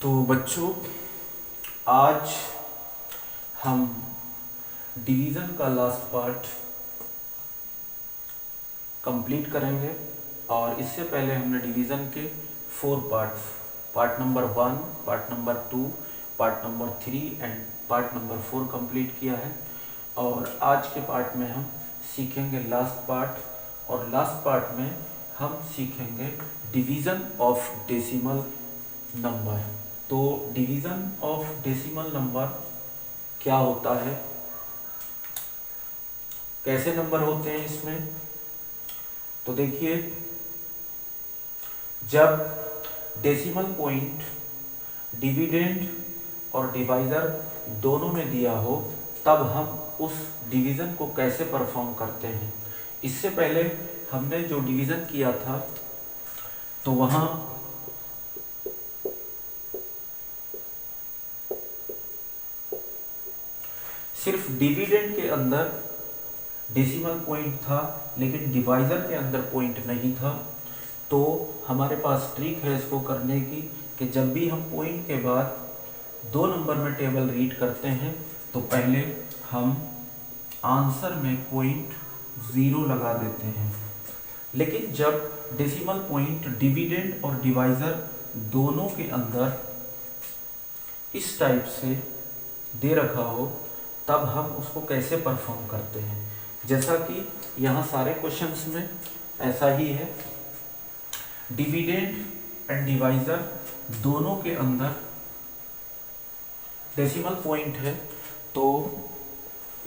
तो बच्चों, आज हम डिवीज़न का लास्ट पार्ट कंप्लीट करेंगे। और इससे पहले हमने डिवीज़न के 4 parts, part number 1, part number 2, part number 3 and part number 4 complete किया है। और आज के पार्ट में हम सीखेंगे लास्ट पार्ट, और लास्ट पार्ट में हम सीखेंगे डिवीज़न ऑफ डेसिमल नंबर। तो डिवीज़न ऑफ डेसिमल नंबर क्या होता है, कैसे नंबर होते हैं इसमें। तो देखिए, जब डेसिमल पॉइंट डिविडेंड और डिवाइज़र दोनों में दिया हो तब हम उस डिवीज़न को कैसे परफॉर्म करते हैं। इससे पहले हमने जो डिवीज़न किया था तो वहाँ सिर्फ डिविडेंड के अंदर डेसिमल पॉइंट था, लेकिन डिवाइज़र के अंदर पॉइंट नहीं था। तो हमारे पास ट्रिक है इसको करने की कि जब भी हम पॉइंट के बाद 2 नंबर में टेबल रीड करते हैं तो पहले हम आंसर में पॉइंट 0 लगा देते हैं। लेकिन जब डेसिमल पॉइंट डिविडेंड और डिवाइज़र दोनों के अंदर इस टाइप से दे रखा हो तब हम उसको कैसे परफॉर्म करते हैं। जैसा कि यहाँ सारे क्वेश्चंस में ऐसा ही है, डिविडेंड एंड डिवाइज़र दोनों के अंदर डेसिमल पॉइंट है। तो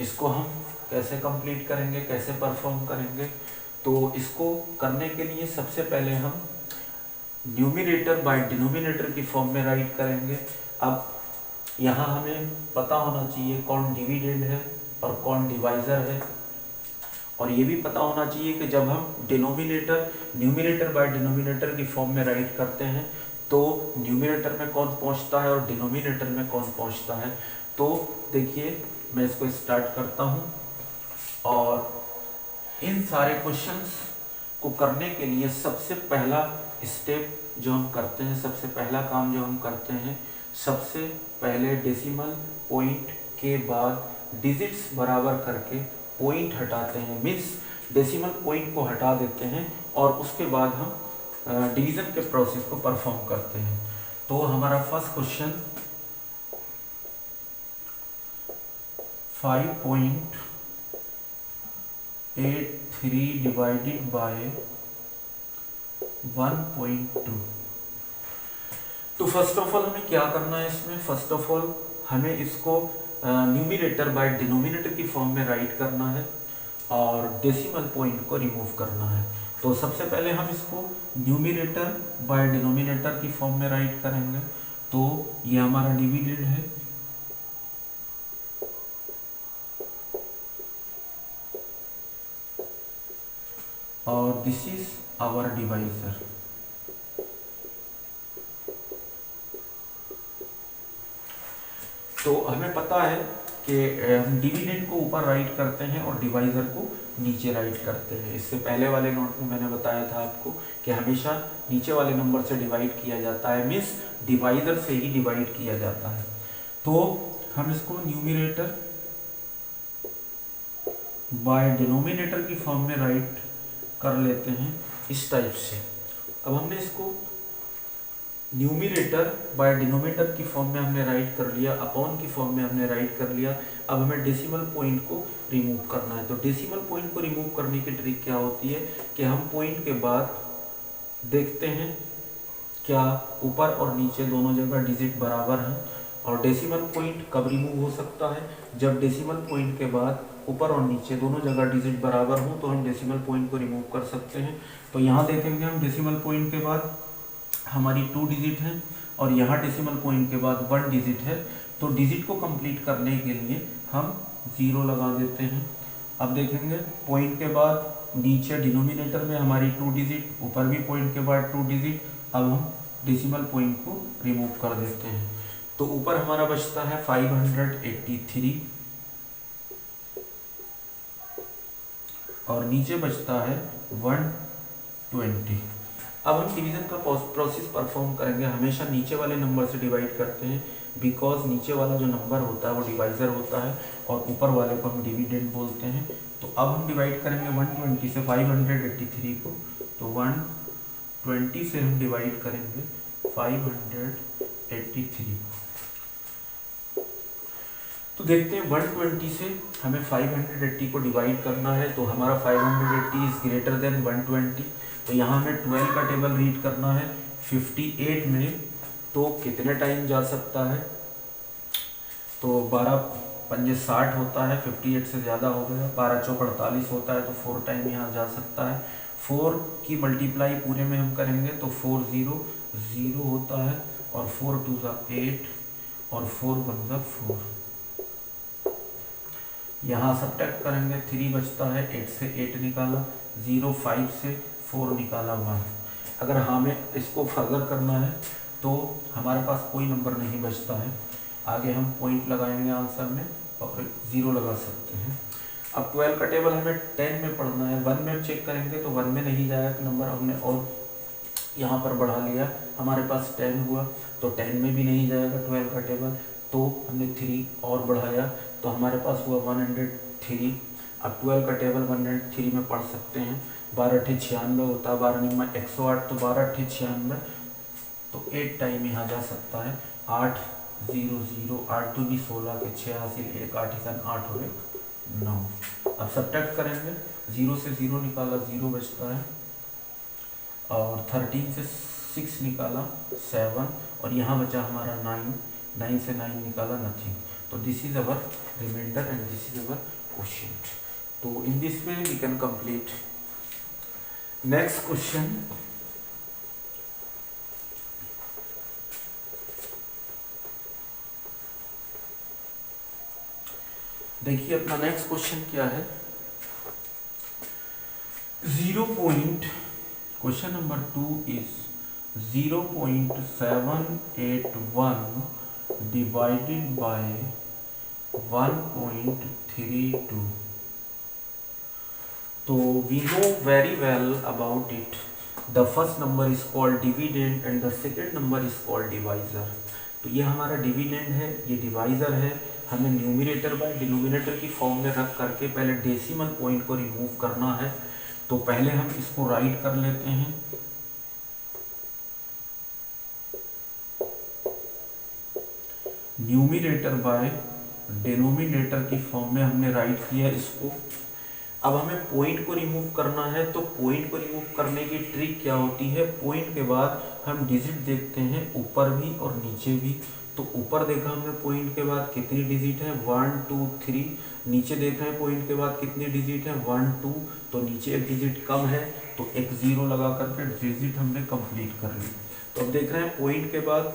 इसको हम कैसे कंप्लीट करेंगे, कैसे परफॉर्म करेंगे। तो इसको करने के लिए सबसे पहले हम न्यूमरेटर बाय डिनोमिनेटर की फॉर्म में राइट करेंगे। अब यहाँ हमें पता होना चाहिए कौन डिविडेंड है और कौन डिवाइज़र है, और ये भी पता होना चाहिए कि जब हम न्यूमरेटर बाय डिनोमिनेटर की फॉर्म में राइट करते हैं तो न्यूमरेटर में कौन पहुंचता है और डिनोमिनेटर में कौन पहुंचता है। तो देखिए, मैं इसको स्टार्ट करता हूं, और इन सारे क्वेश्चंस को करने के लिए सबसे पहला स्टेप जो हम करते हैं, सबसे पहला काम जो हम करते हैं, सबसे पहले डेसिमल पॉइंट के बाद डिजिट्स बराबर करके पॉइंट हटाते हैं, मीन्स डेसिमल पॉइंट को हटा देते हैं, और उसके बाद हम डिवीज़न के प्रोसेस को परफॉर्म करते हैं। तो हमारा फर्स्ट क्वेश्चन 5.83 डिवाइडेड बाय 1.2। तो फर्स्ट ऑफ ऑल हमें क्या करना है इसमें, फर्स्ट ऑफ ऑल हमें इसको न्यूमरेटर बाय डिनोमिनेटर की फॉर्म में राइट करना है और डेसिमल पॉइंट को रिमूव करना है। तो सबसे पहले हम इसको न्यूमरेटर बाय डिनोमिनेटर की फॉर्म में राइट करेंगे। तो ये हमारा डिविडेंड है, और दिस इज आवर डिवाइजर। तो हमें पता है कि हम डिविडेंड को ऊपर राइट करते हैं और डिवाइज़र को नीचे राइट करते हैं। इससे पहले वाले नोट में मैंने बताया था आपको कि हमेशा नीचे वाले नंबर से डिवाइड किया जाता है, मीन्स डिवाइज़र से ही डिवाइड किया जाता है। तो हम इसको न्यूमरेटर बाय डिनोमिनेटर की फॉर्म में राइट कर लेते हैं इस टाइप से। अब हमने इसको न्यूमरेटर बाय डिनोमिनेटर की फॉर्म में हमने राइट कर लिया, अपॉन की फॉर्म में हमने राइट कर लिया। अब हमें डेसिमल पॉइंट को रिमूव करना है। तो डेसिमल पॉइंट को रिमूव करने की ट्रिक क्या होती है कि हम पॉइंट के बाद देखते हैं क्या ऊपर और नीचे दोनों जगह डिजिट बराबर हैं। और डेसिमल पॉइंट कब रिमूव हो सकता है, जब डेसिमल पॉइंट के बाद ऊपर और नीचे दोनों जगह डिजिट बराबर हो तो हम डेसिमल पॉइंट को रिमूव कर सकते हैं। तो यहाँ देखेंगे हम डेसिमल पॉइंट के बाद हमारी 2 डिजिट है और यहाँ डेसिमल पॉइंट के बाद 1 डिजिट है। तो डिजिट को कंप्लीट करने के लिए हम 0 लगा देते हैं। अब देखेंगे पॉइंट के बाद नीचे डिनोमिनेटर में हमारी 2 डिजिट, ऊपर भी पॉइंट के बाद 2 डिजिट। अब हम डेसिमल पॉइंट को रिमूव कर देते हैं। तो ऊपर हमारा बचता है 583 और नीचे बचता है 120। अब हम डिवीजन का प्रोसेस परफॉर्म करेंगे। हमेशा नीचे वाले नंबर से डिवाइड करते हैं, बिकॉज नीचे वाला जो नंबर होता है वो डिवाइजर होता है और ऊपर वाले को हम डिविडेंड बोलते हैं। तो अब हम डिवाइड करेंगे 120 से 583 को, तो 120 से हम डिवाइड करेंगे 583 को। तो देखते हैं 120 से हमें 580 को डिवाइड करना है, तो हमारा 580 इज ग्रेटर देन 120। तो यहाँ हमें 12 का टेबल रीड करना है 58 में, तो कितने टाइम जा सकता है, तो 12 पंजे 60 होता है, 58 से ज़्यादा हो गया, 12 चौक 48 होता है, तो 4 टाइम यहाँ जा सकता है। 4 की मल्टीप्लाई पूरे में हम करेंगे तो 4 0 0 होता है, और 4 2 8 और 4 1 4। यहाँ सब्ट्रैक्ट करेंगे, 3 बचता है, 8 से 8 निकाला, 0 5 से 4 निकाला 1। अगर हमें इसको फर्दर करना है तो हमारे पास कोई नंबर नहीं बचता है, आगे हम पॉइंट लगाएंगे आंसर में और 0 लगा सकते हैं। अब 12 का टेबल हमें 10 में पढ़ना है, 1 में चेक करेंगे तो 1 में नहीं जाएगा नंबर, हमने और यहाँ पर बढ़ा लिया, हमारे पास 10 हुआ, तो 10 में भी नहीं जाएगा 12 का टेबल, तो हमने 3 और बढ़ाया, तो हमारे पास हुआ 103। अब 12 का टेबल 103 में पढ़ सकते हैं, 12 अट्ठे 96 होता है, 12 में 108, तो 12 अट्ठे 96, तो 8 टाइम यहाँ जा सकता है। 8 0 0 8 2 16 के 6 हासिल 1 8 8 और 1 9। अब सब्ट्रैक्ट करेंगे, 0 से 0 निकाला 0 बचता है, और 13 से 6 निकाला 7, और यहाँ बचा हमारा 9 से 9 निकाला नथिंग। तो this is our reminder and this is our question. तो in this way we can complete. Next question, देखिए अपना नेक्स्ट क्वेश्चन क्या है। Question number 2 is 0.781 divided by 1.32. तो we know very well about it. The first number is called dividend and the second number is called divisor. तो ये हमारा dividend है, ये डिवाइजर है। हमें न्यूमरेटर बाय डिनोमिनेटर की फॉर्म में रख करके पहले डेसिमल पॉइंट को रिमूव करना है। तो पहले हम इसको राइट कर लेते हैं, न्यूमरेटर बाय डिनोमिनेटर की फॉर्म में हमने राइट किया इसको। अब हमें पॉइंट को रिमूव करना है, तो पॉइंट को रिमूव करने की ट्रिक क्या होती है, पॉइंट के बाद हम डिजिट देखते हैं ऊपर भी और नीचे भी। तो ऊपर देखा हमने पॉइंट के बाद कितनी डिजिट है 1 2 3, नीचे देख रहे हैं पॉइंट के बाद कितनी डिजिट है 1 2, तो नीचे एक डिजिट कम है, तो एक 0 लगा करके डिजिट हमने कंप्लीट कर ली। तो अब देख रहे हैं पॉइंट के बाद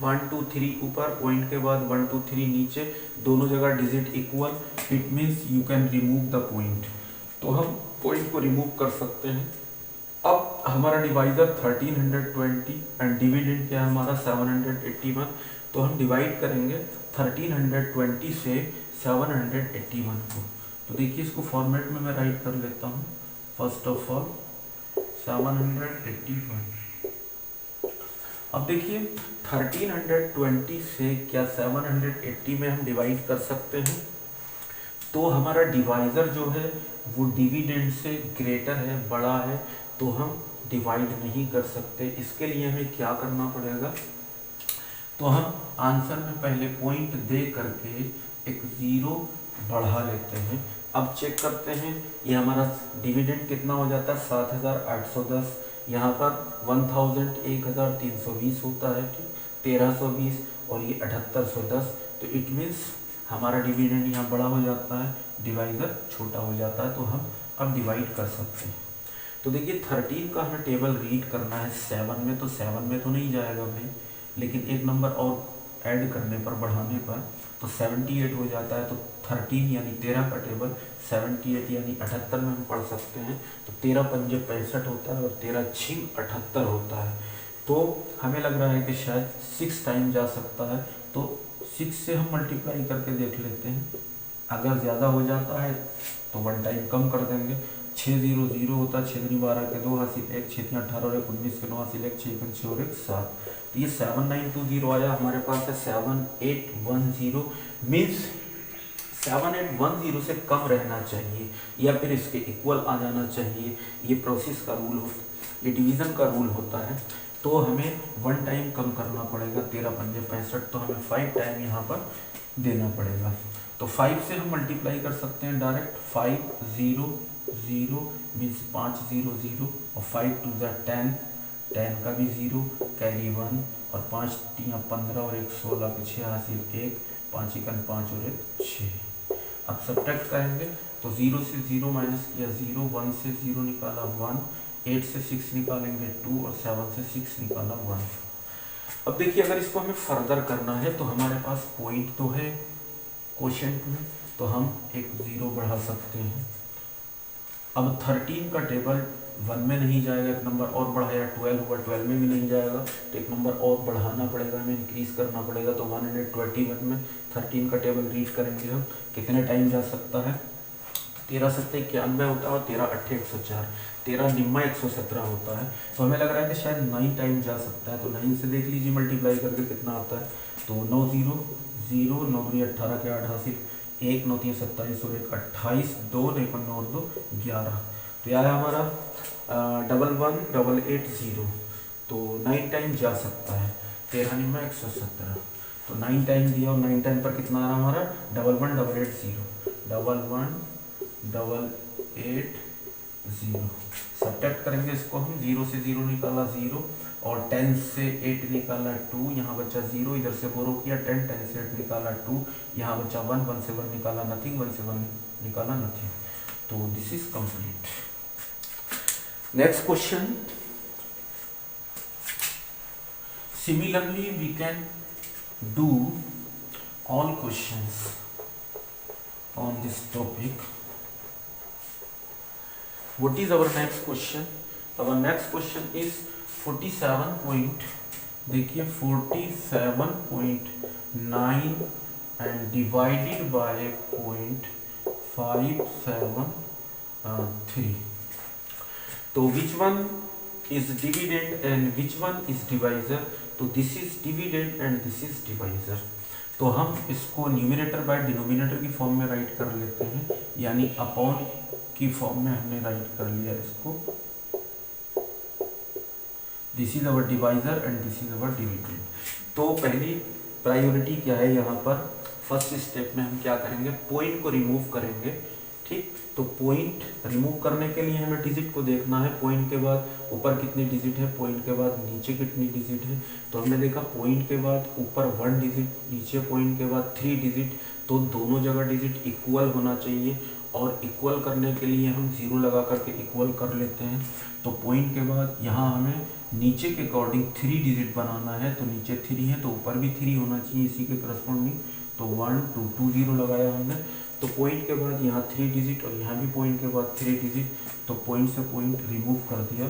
1 2 3 ऊपर, पॉइंट के बाद 1 2 3 नीचे, दोनों जगह digit equal, it means you can remove the point. तो हम पॉइंट को रिमूव कर सकते हैं। अब हमारा डिवाइजर 1320 एंड डिविडेंड क्या है हमारा 781, तो हम डिवाइड करेंगे 1320 से 781 को। तो देखिए इसको फॉर्मेट में मैं राइट कर लेता हूँ। First of all 781। अब देखिए 1320 से क्या 780 में हम डिवाइड कर सकते हैं, तो हमारा डिवाइजर जो है वो डिविडेंड से ग्रेटर है, बड़ा है, तो हम डिवाइड नहीं कर सकते। इसके लिए हमें क्या करना पड़ेगा, तो हम आंसर में पहले पॉइंट दे करके एक 0 बढ़ा लेते हैं। अब चेक करते हैं, ये हमारा डिविडेंड कितना हो जाता है 7810, यहाँ पर 1000 1320 होता है, ठीक 1320, और ये 7810, तो इट मीन्स हमारा डिविडेंड यहाँ बड़ा हो जाता है, डिवाइजर छोटा हो जाता है, तो हम अब डिवाइड कर सकते हैं। तो देखिए 13 का हमें टेबल रीड करना है 7 में, तो 7 में तो नहीं जाएगा भाई, लेकिन एक नंबर और ऐड करने पर, बढ़ाने पर, तो 78 हो जाता है। तो 13 यानी 13 का टेबल 78 यानी 78 में हम पढ़ सकते हैं। तो 13 पंजे 65 होता है और 13 6 78 होता है। तो हमें लग रहा है कि शायद 6 टाइम जा सकता है, तो 6 से हम मल्टीप्लाई करके देख लेते हैं। अगर ज़्यादा हो जाता है तो 1 टाइम कम कर देंगे। 6 0 0 होता है, 6 दूनी 12 के 2 हासिल 1, 6 3 18 और 19 के 9 हासिल 1, 6 6 और 1 7। तो ये 7920 आया हमारे पास है 7810, मीन्स 7810 से कम रहना चाहिए या फिर इसके इक्वल आ जाना चाहिए। ये प्रोसेस का रूल होता है, ये डिवीज़न का रूल होता है। तो हमें 1 टाइम कम करना पड़ेगा, 13 पंजे 65, तो हमें 5 टाइम यहाँ पर देना पड़ेगा। तो 5 से हम मल्टीप्लाई कर सकते हैं डायरेक्ट, 5 0 0 मीन्स 5 0 0 और 5 2 10, 10 का भी 0 कैरी 1 और 5 3 15 और 1 16 के 6 हासिल 1, 5 1 5 और 1 6। अब सब्ट्रैक्ट करेंगे तो 0 से 0 माइनस किया 0, 1 से 0 निकाला 1, 8 से 6 निकालेंगे 2 और 7 से 6 निकाला 1। अब देखिए अगर इसको हमें फर्दर करना है तो हमारे पास पॉइंट तो है क्वोशिएंट में, तो हम एक 0 बढ़ा सकते हैं। अब 13 का टेबल 1 में नहीं जाएगा, एक नंबर और बढ़ाया 12 हुआ, 12 में भी नहीं जाएगा तो एक नंबर और बढ़ाना पड़ेगा, हमें इंक्रीज करना पड़ेगा। तो 121 में 13 का टेबल रीड करेंगे हम, कितने टाइम जा सकता है, 13 7 91 होता है और 13 8 104, 13 निम्मा 117 होता है। तो हमें लग रहा है कि शायद 9 टाइम जा सकता है। तो 9 से देख लीजिए मल्टीप्लाई करके कितना आता है। तो 9 0 0, 9 2 18 के 8 हासिल 1, 9 3 27 और 1 28, 2 9 9 और 2 11। तो यह है हमारा 11880। तो 9 टाइम जा सकता है, 13 निम्मा 117। तो 9 टाइम दिया और 9 टाइम पर कितना आ रहा हमारा 11880, 11880। सब्ट्रैक्ट करेंगे इसको हम, 0 से 0 निकाला 0 और 10 से 8 निकाला 2, यहाँ बचा 0, इधर से बोरो किया 10, 10 से 8 निकाला 2, यहाँ बचा 1, 1 से 1 निकाला नथिंग, 1 से 1 निकाला नथिंग। तो this is complete. Next question, similarly we can do all questions on this topic. What is our next question? Our next question is 47 point, देखिए 47.9 and divided by 0.573. तो which one is dividend and which one is divisor? तो this is dividend and this is divisor। तो हम इसको numerator by denominator की form में right कर लेते हैं, यानी अपॉन की फॉर्म में हमने राइट कर लिया इसको। This is our divisor and this is our dividend. तो पहली प्रायोरिटी क्या है यहाँ पर, फर्स्ट स्टेप में हम क्या करेंगे, पॉइंट को रिमूव करेंगे। ठीक, तो पॉइंट रिमूव करने के लिए हमें डिजिट को देखना है, पॉइंट के बाद ऊपर कितनी डिजिट है, पॉइंट के बाद नीचे कितनी डिजिट है। तो हमने देखा पॉइंट के बाद ऊपर 1 डिजिट, नीचे पॉइंट के बाद 3 डिजिट, तो दोनों जगह डिजिट इक्वल होना चाहिए और इक्वल करने के लिए हम 0 लगा करके इक्वल कर लेते हैं। तो पॉइंट के बाद यहाँ हमें नीचे के अकॉर्डिंग 3 डिजिट बनाना है, तो नीचे 3 है तो ऊपर भी 3 होना चाहिए इसी के करस्पॉन्डिंग। तो 1 2 2 0 लगाया हमने। तो पॉइंट के बाद यहाँ 3 डिजिट और यहाँ भी पॉइंट के बाद 3 डिजिट, तो पॉइंट से पॉइंट रिमूव कर दिया।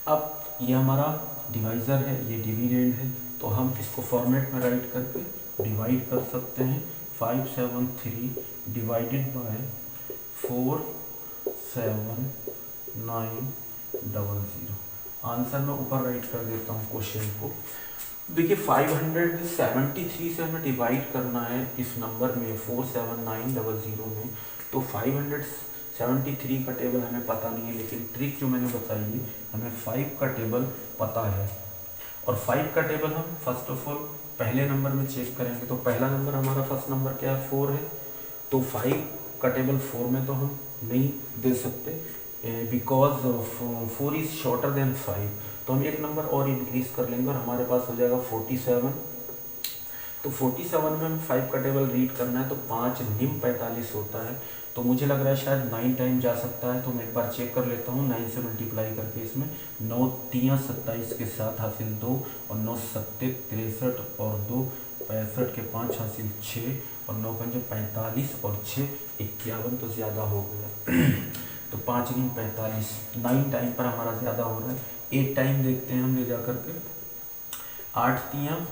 अब ये हमारा डिवाइज़र है, ये डिविडेंड है, तो हम इसको फॉर्मेट में राइट करके डिवाइड कर सकते हैं। 573 डिवाइडेड बाय 47900। आंसर में ऊपर राइट कर देता हूँ क्वेश्चन को। देखिए 573 से हमें डिवाइड करना है इस नंबर में 47900 में। तो 573 का टेबल हमें पता नहीं है, लेकिन ट्रिक जो मैंने बताई है, हमें 5 का टेबल पता है। और 5 का टेबल हम फर्स्ट ऑफ ऑल पहले नंबर में चेक करेंगे। तो पहला नंबर हमारा फर्स्ट नंबर क्या है, 4 है। तो 5 का टेबल 4 में तो हम नहीं दे सकते, बिकॉज 4 इज शॉर्टर देन 5। तो हम एक नंबर और इंक्रीज कर लेंगे और हमारे पास हो जाएगा 47। तो 47 में हम 5 का टेबल रीड करना है, तो 5 निम 45 होता है। तो मुझे लग रहा है शायद 9 टाइम जा सकता है। तो मैं एक बार चेक कर लेता हूँ 9 से मल्टीप्लाई करके। इसमें 9 3 27 के 7 हासिल 2 और 9 7 63 और 2 65 के 5 हासिल 6 और 9 5 45 और 6 51, तो ज़्यादा हो गया। तो 5 निम 45, 9 टाइम पर हमारा ज़्यादा हो रहा है। 8 टाइम देखते हैं हम ले जा करके। 8 3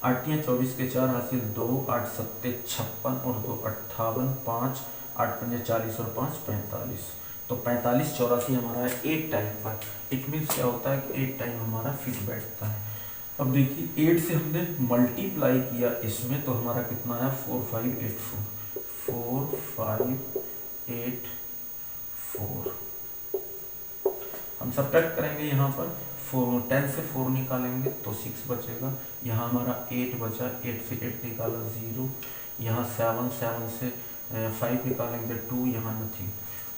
8 या 24 के 4 हासिल 2, 8 सत्ते 56 और 2 58, 5 8 पंजे 40 और 5 45। तो 45 84 हमारा है 8 टाइम पर। इट मीन्स क्या होता है कि 8 टाइम हमारा फिट बैठता है। अब देखिए 8 से हमने मल्टीप्लाई किया इसमें, तो हमारा कितना है 4584, 4584। हम सब्ट्रैक्ट करेंगे यहाँ पर 10 से 4 निकालेंगे तो 6 बचेगा। यहाँ हमारा 8 बचा, 8 से 8 निकाला 0, यहाँ 7 से 5 निकालेंगे 2, यहाँ नथिंग।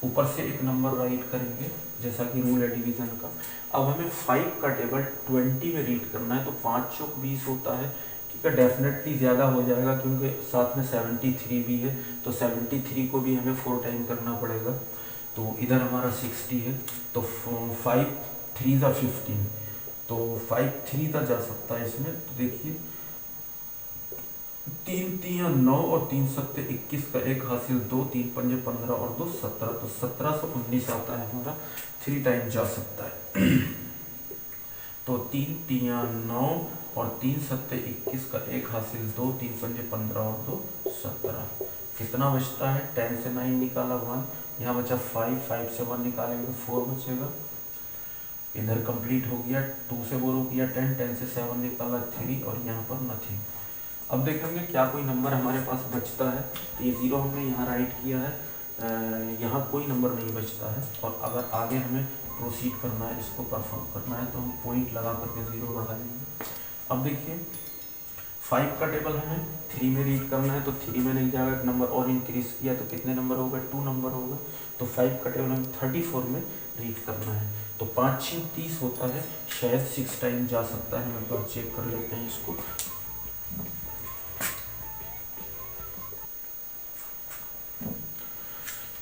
ऊपर से एक नंबर राइट करेंगे जैसा कि रूल है डिवीजन का। अब हमें 5 का टेबल 20 में रीड करना है, तो 5 चौक 20 होता है, ठीक है। डेफिनेटली ज़्यादा हो जाएगा क्योंकि साथ में 73 भी है, तो 73 को भी हमें 4 टाइम करना पड़ेगा। तो इधर हमारा 60 है, तो 5 3 ज़ा 15, तो 5 3 तक जा सकता है इसमें। तो देखिए 3 3 9 और 3 सत्ते 21 का 1 हासिल 2, 3 पंजे 15 और 2 17, तो 1719 आता है हमारा, 3 टाइम जा सकता है। तो 3 3 9 और 3 सत्ते 21 का 1 हासिल 2, 3 पंजे 15 और 2 17। कितना बचता है, 10 से 9 निकाला 1, यहाँ बचा 5 से 1 निकालेंगे 4 बचेगा। इधर कंप्लीट हो गया, 2 से बोरो किया 10 से 7 निकाला 3 और यहाँ पर नथिंग। अब देखेंगे क्या कोई नंबर हमारे पास बचता है, तो ये 0 हमने यहाँ राइट किया है, यहाँ कोई नंबर नहीं बचता है। और अगर आगे हमें प्रोसीड करना है, इसको परफॉर्म करना है, तो हम पॉइंट लगा करके 0 बढ़ाएंगे। अब देखिए 5 का टेबल हमें 3 में रीड करना है, तो 3 में नहीं जाएगा, एक नंबर और इंक्रीज किया तो कितने नंबर होगा, 2 नंबर होगा। तो 5 का टेबल हमें 34 में रीड करना है, तो 5 6 30 होता है, शायद 6 टाइम जा सकता है। हम एक बार चेक कर लेते हैं इसको।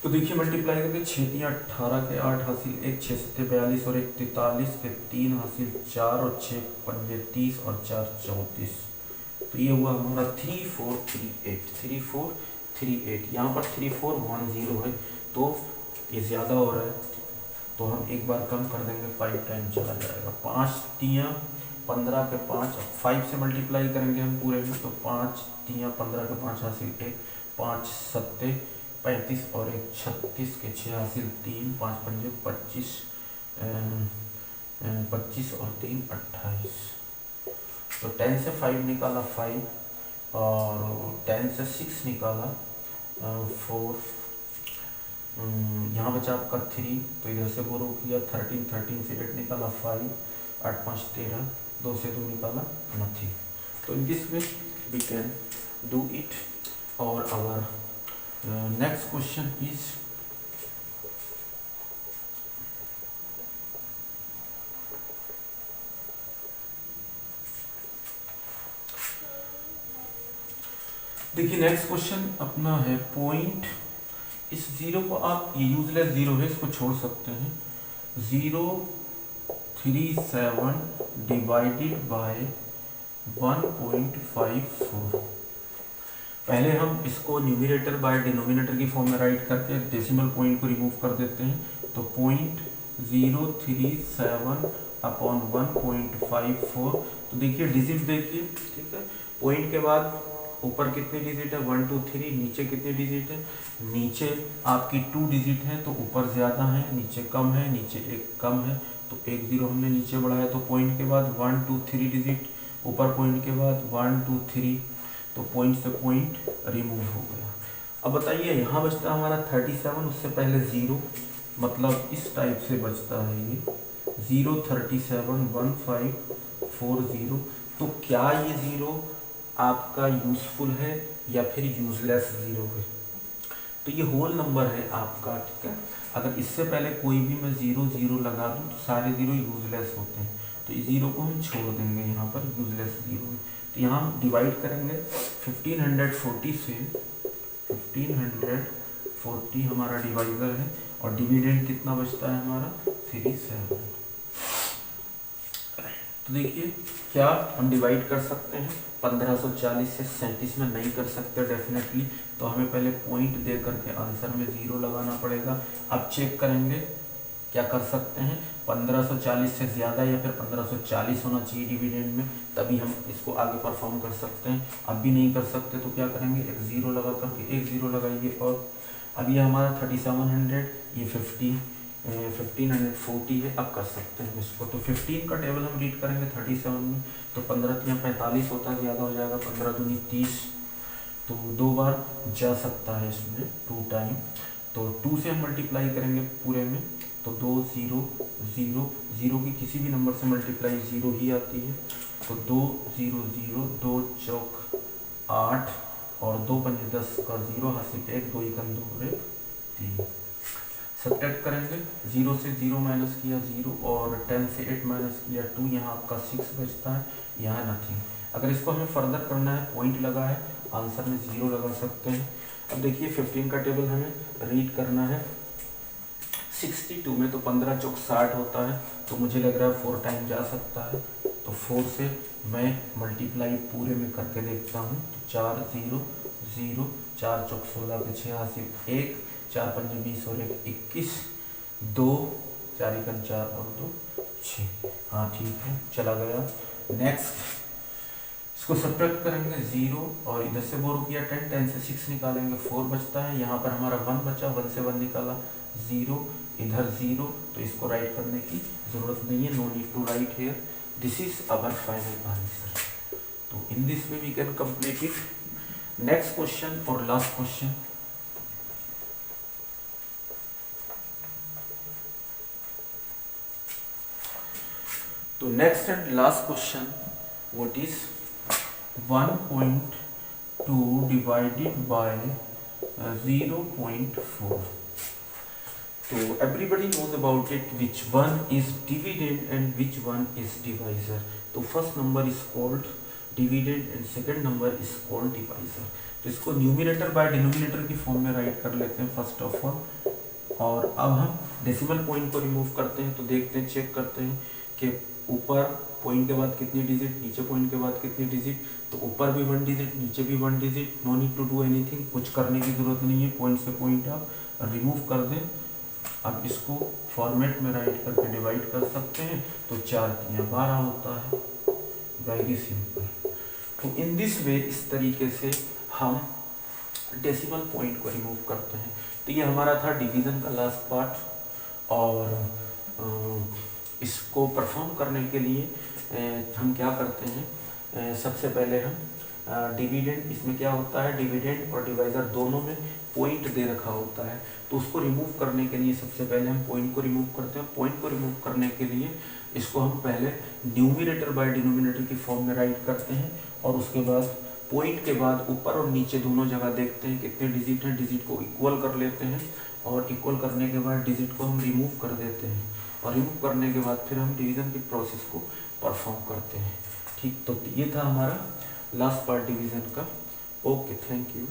तो देखिए मल्टीप्लाई करके 6 3 18 के 8 हासिल 1, 6 7 42 और 1 43 के 3 हासिल 4 और 6 पंजे 30 और 4 34। तो ये हुआ हमारा 3438। यहाँ पर 3410 है, तो ये ज़्यादा हो रहा है, तो हम एक बार कम कर देंगे, 5 टाइम चला जाएगा। 5 3 15 के 5, 5 से मल्टीप्लाई करेंगे हम पूरे में, तो 5 3 15 के 5 हासिल 1, 5 सत्ते 35 और 1 36 के 6 हासिल 3, 5 पंजे 25 और 3 28। तो 10 से 5 निकाला 5 और 10 से 6 निकाला 4, यहाँ बचा आपका 3, तो इधर से बोरो किया 13 से 8 निकाला 5, 8 5 13, 2 से 2 निकाला नथिंग। तो in this way we can do it. और आवर नेक्स्ट क्वेश्चन इज देखिए नेक्स्ट क्वेश्चन अपना है पॉइंट। इस 0 को आप, ये यूजलेस 0 है, इसको छोड़ सकते हैं। 037 डिवाइडेड बाय 1.54। पहले हम इसको न्यूमिनेटर बाय डिनोमिनेटर की फॉर्म में राइट करके डेसिमल पॉइंट को रिमूव कर देते हैं, तो 0.037 अपॉन 1.54। तो देखिए डिजिट देखिए, ठीक है। पॉइंट के बाद ऊपर कितनी डिजिट है, 1 2 3, नीचे कितनी डिजिट है, नीचे आपकी 2 डिजिट है, तो ऊपर ज़्यादा है, नीचे कम है, नीचे एक कम है, तो 1 0 हमने नीचे बढ़ाया, तो पॉइंट के बाद 1 2 3 डिजिट, ऊपर पॉइंट के बाद 1 2 3, तो पॉइंट से पॉइंट रिमूव हो गया। अब बताइए यहाँ बचता हमारा 37, उससे पहले 0, मतलब इस टाइप से बचता है ये 0371540। तो क्या ये 0 आपका यूजफुल है या फिर यूजलेस 0 है? तो ये होल नंबर है आपका, ठीक है। अगर इससे पहले कोई भी मैं 0 0 लगा दूँ तो सारे 0 यूजलेस होते हैं, तो इस 0 को हम छोड़ देंगे यहाँ पर, यूजलेस 0 है। तो यहाँ हम डिवाइड करेंगे 1540 से, 1540 हमारा डिवाइजर है, और डिविडेंड कितना बचता है हमारा 37। तो देखिए क्या हम डिवाइड कर सकते हैं, 1540 से 37 में नहीं कर सकते डेफिनेटली, तो हमें पहले पॉइंट दे करके आंसर में 0 लगाना पड़ेगा। अब चेक करेंगे क्या कर सकते हैं, 1540 से ज़्यादा या फिर 1540 होना चाहिए डिविडेंड में, तभी हम इसको आगे परफॉर्म कर सकते हैं। अब भी नहीं कर सकते तो क्या करेंगे, एक ज़ीरो लगा करके एक ज़ीरो लगाइए। और अब ये हमारा 3700, ये 1540 है, अब कर सकते हैं इसको। तो 15 का टेबल हम रीड करेंगे 37 में, तो 15 या 45 होता है, ज़्यादा हो जाएगा, 15 दूनी 30, तो 2 बार जा सकता है इसमें 2 टाइम। तो 2 से हम मल्टीप्लाई करेंगे पूरे में, तो 2 0 0 0 की किसी भी नंबर से मल्टीप्लाई 0 ही आती है, तो 2 0 0, 2 चौक 8 और 2 पंजे 10 का 0, हासिल 1, 2 एकम 2 और 3। सब्ट्रैक्ट करेंगे, 0 से 0 माइनस किया 0 और 10 से 8 माइनस किया 2, यहाँ आपका 6 बचता है, यहाँ नथिंग। अगर इसको हमें फर्दर करना है, पॉइंट लगा है, आंसर में 0 लगा सकते हैं। अब देखिए 15 का टेबल हमें रीड करना है 62 में, तो 15 चौक 60 होता है, तो मुझे लग रहा है 4 टाइम जा सकता है, तो 4 से मैं मल्टीप्लाई पूरे में करके देखता हूँ, तो 4 0 0, 4 चौक 16 पे 6 हासिल 1, 4 पंजे 20 और 1 21, 2 4 एकम 4 और 2 6। हाँ ठीक है, चला गया। नेक्स्ट इसको सब्ट्रैक्ट करेंगे 0 और इधर से बोरो किया 10, 10 से 6 निकालेंगे 4 बचता है, यहाँ पर हमारा 1 बचा, 1 से 1 निकाला 0, इधर 0, तो इसको राइट करने की जरूरत नहीं है, no need to write here, this is our final answer. तो in this way we can complete it. Next question और लास्ट क्वेश्चन, तो next and last question, what is 1.2 divided by 0.4. So everybody knows about it, which one is dividend and which one is divisor. तो first number is called dividend and second number is called divisor. तो इसको numerator by denominator की form में right कर लेते हैं first of all, और अब हम डेसिमल पॉइंट को रिमूव करते हैं, तो देखते हैं, चेक करते हैं कि ऊपर पॉइंट के बाद कितनी डिजिट, नीचे पॉइंट के बाद कितनी डिजिट, तो ऊपर भी 1 डिजिट, नीचे भी 1 digit, no need to do anything, कुछ करने की जरूरत नहीं है, पॉइंट से पॉइंट आप रिमूव कर दें। अब इसको फॉर्मेट में राइट करके डिवाइड कर सकते हैं, तो 4 3 12 होता है, वेरी सिंपल। तो इन दिस वे, इस तरीके से हम डेसिमल पॉइंट को रिमूव करते हैं। तो ये हमारा था डिवीज़न का लास्ट पार्ट, और इसको परफॉर्म करने के लिए हम क्या करते हैं, सबसे पहले हम डिविडेंड, इसमें क्या होता है, डिविडेंड और डिवाइज़र दोनों में पॉइंट दे रखा होता है, तो उसको रिमूव करने के लिए सबसे पहले हम पॉइंट को रिमूव करते हैं। पॉइंट को रिमूव करने के लिए इसको हम पहले न्यूमिनेटर बाय डिनोमिनेटर की फॉर्म में राइट करते हैं, और उसके बाद पॉइंट के बाद ऊपर और नीचे दोनों जगह देखते हैं कितने डिजिट हैं, डिजिट को इक्वल कर लेते हैं, और इक्वल करने के बाद डिजिट को हम रिमूव कर देते हैं, और रिमूव करने के बाद फिर हम डिवीज़न की प्रोसेस को परफॉर्म करते हैं। ठीक, तो ये था हमारा लास्ट पार्ट डिवीज़न का। Okay, thank you.